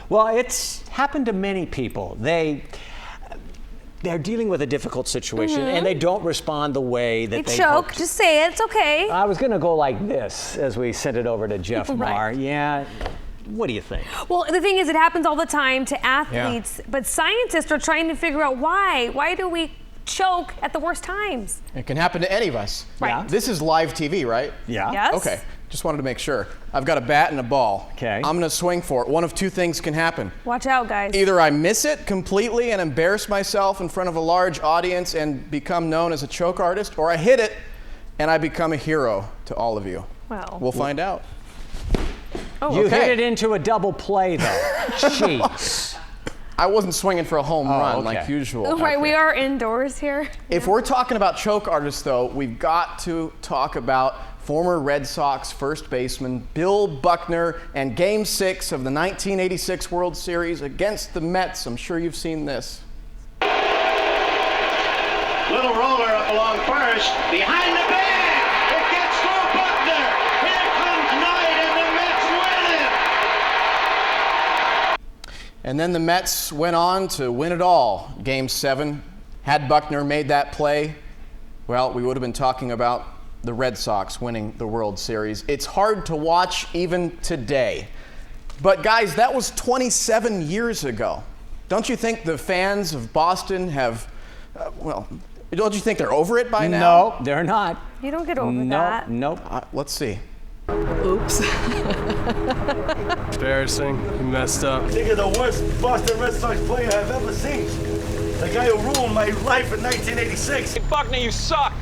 Well, it's happened to many people. They're dealing with a difficult situation, and they don't respond the way that they choke. hoped. Just say it. It's okay. I was going to go like this as we sent it over to Jeff Maher. Yeah. What do you think? Well, the thing is, it happens all the time to athletes, but scientists are trying to figure out why. Why do we choke at the worst times? It can happen to any of us. Right. Yeah. This is live TV, right? Yeah. Yes. Okay. Just wanted to make sure. I've got a bat and a ball. Okay. I'm going to swing for it. One of two things can happen. Watch out, guys. Either I miss it completely and embarrass myself in front of a large audience and become known as a choke artist, or I hit it and I become a hero to all of you. Well. We'll find out. Oh, You okay. hit it into a double play, though. Jeez. I wasn't swinging for a home run like okay. usual. Oh, right, we are indoors here. If we're talking about choke artists, though, we've got to talk about former Red Sox first baseman Bill Buckner and Game 6 of the 1986 World Series against the Mets. I'm sure you've seen this. Little roller up along first, behind the bag. It gets through Buckner. Here comes Knight, and the Mets win it. And then the Mets went on to win it all. Game 7. Had Buckner made that play, well, we would have been talking about the Red Sox winning the World Series. It's hard to watch even today. But guys, that was 27 years ago. Don't you think the fans of Boston have, don't you think they're over it by now? No, they're not. You don't get over that. Nope. Let's see. Oops. Embarrassing. You messed up. I think you're the worst Boston Red Sox player I've ever seen. The guy who ruined my life in 1986. Hey, Buckner, you suck.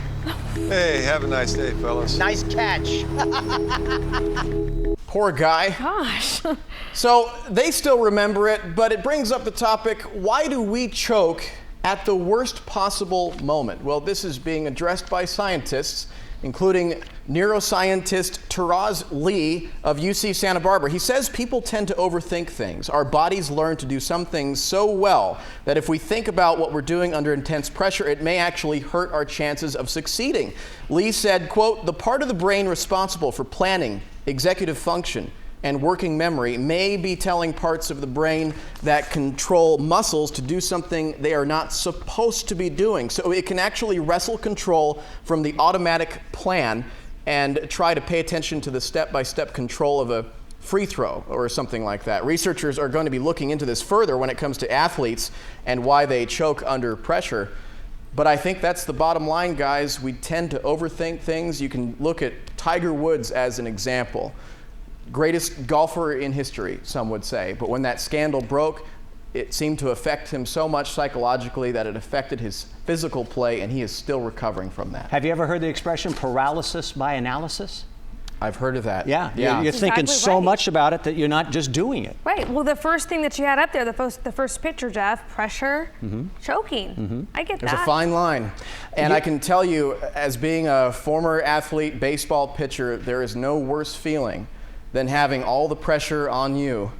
Hey, have a nice day, fellas. Nice catch. Poor guy. Gosh. So they still remember it, but it brings up the topic, why do we choke at the worst possible moment? Well, this is being addressed by scientists, including neuroscientist Taraz Lee of UC Santa Barbara. He says people tend to overthink things. Our bodies learn to do some things so well that if we think about what we're doing under intense pressure, it may actually hurt our chances of succeeding. Lee said, quote, "The part of the brain responsible for planning, executive function, and working memory may be telling parts of the brain that control muscles to do something they are not supposed to be doing. So it can actually wrestle control from the automatic plan and try to pay attention to the step-by-step control of a free throw or something like that." Researchers are going to be looking into this further when it comes to athletes and why they choke under pressure. But I think that's the bottom line, guys. We tend to overthink things. You can look at Tiger Woods as an example. Greatest golfer in history, some would say. But when that scandal broke, it seemed to affect him so much psychologically that it affected his physical play, and he is still recovering from that. Have you ever heard the expression paralysis by analysis? I've heard of that. Yeah. Yeah. You're thinking Exactly so right. much about it that you're not just doing it. Right. Well, the first thing that you had up there, the first picture, Jeff, pressure, choking. I get There's that. a fine line. And I can tell you, as being a former athlete, baseball pitcher, there is no worse feeling than having all the pressure on you.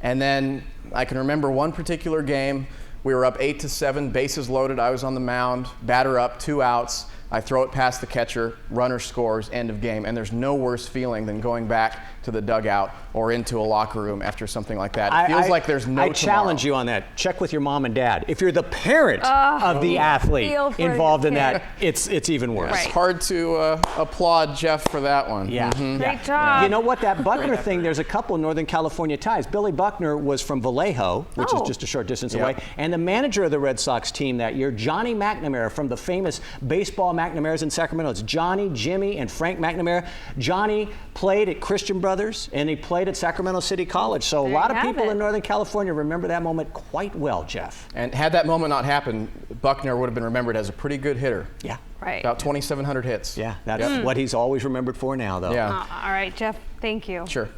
And then I can remember one particular game, we were up 8-7, bases loaded, I was on the mound, batter up, 2 outs. I throw it past the catcher, runner scores, end of game. And there's no worse feeling than going back to the dugout or into a locker room after something like that. It feels like there's no I challenge you on that. Check with your mom and dad. If you're the parent of the athlete feel for involved the in that, kid. it's even worse. Right. It's hard to applaud Jeff for that one. Yeah. Great job. You know what, that Buckner thing, there's a couple Northern California ties. Billy Buckner was from Vallejo, which is just a short distance away, and the manager of the Red Sox team that year, Johnny McNamara, from the famous baseball McNamaras in Sacramento. It's Johnny, Jimmy, and Frank McNamara. Johnny played at Christian Brothers, and he played at Sacramento City College. So a lot of people in Northern California remember that moment quite well, Jeff. And had that moment not happened, Buckner would have been remembered as a pretty good hitter. Yeah. Right. About 2,700 hits. Yeah, that's what he's always remembered for now, though. Yeah. All right, Jeff, thank you. Sure.